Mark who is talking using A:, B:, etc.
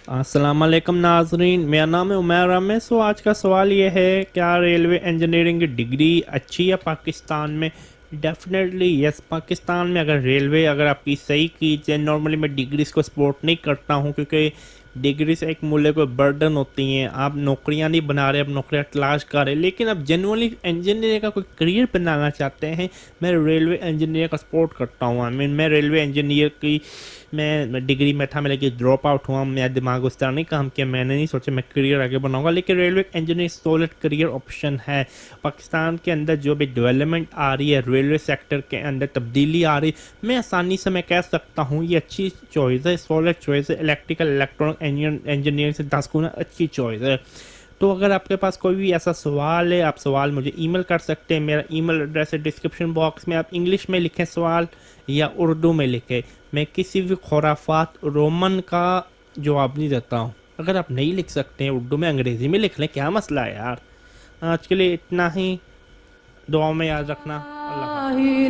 A: अस्सलाम वालेकुम नाजरीन, मेरा नाम है उमर अहमद। सो आज का सवाल ये है, क्या रेलवे इंजीनियरिंग की डिग्री अच्छी है पाकिस्तान में? Definitely yes. पाकिस्तान में अगर रेलवे अगर आपकी सही की जाए, नॉर्मली मैं डिग्रीज को सपोर्ट नहीं करता हूँ क्योंकि डिग्री से एक मूल्य को बर्डन होती हैं। आप नौकरियां नहीं बना रहे, आप नौकरियां तलाश कर रहे, लेकिन आप जनरली इंजीनियर का कोई करियर बनाना चाहते हैं, मैं रेलवे इंजीनियर का सपोर्ट करता हूँ। आई मीन मैं रेलवे इंजीनियर की मैं डिग्री में था, मैं लेकिन ड्रॉप आउट हुआ। मेरा दिमाग उस तरह नहीं काम किया, मैंने नहीं सोचा मैं करियर आगे बनाऊंगा, लेकिन railway engineer solid career option है। पाकिस्तान के अंदर जो भी डेवलपमेंट आ रही है, रेलवे सेक्टर के अंदर तब्दीली आ रही, मैं आसानी से मैं कह सकता हूँ ये अच्छी चॉइस है, सॉलिड चॉइस है। इलेक्ट्रिकल इलेक्ट्रॉनिक इंजीनियरिंग से 10 गुना अच्छी चॉइस है। तो अगर आपके पास कोई भी ऐसा सवाल है, आप सवाल मुझे ईमेल कर सकते हैं। मेरा ईमेल एड्रेस है डिस्क्रिप्शन बॉक्स में। आप इंग्लिश में लिखें सवाल या उर्दू में लिखें, मैं किसी भी खुराफात रोमन का जवाब नहीं देता हूँ। अगर आप नहीं लिख सकते हैं उर्दू में, अंग्रेज़ी में लिख लें, क्या मसला है यार। आज के लिए इतना ही। दुआ में याद रखना। अल्लाह हाफ़िज़।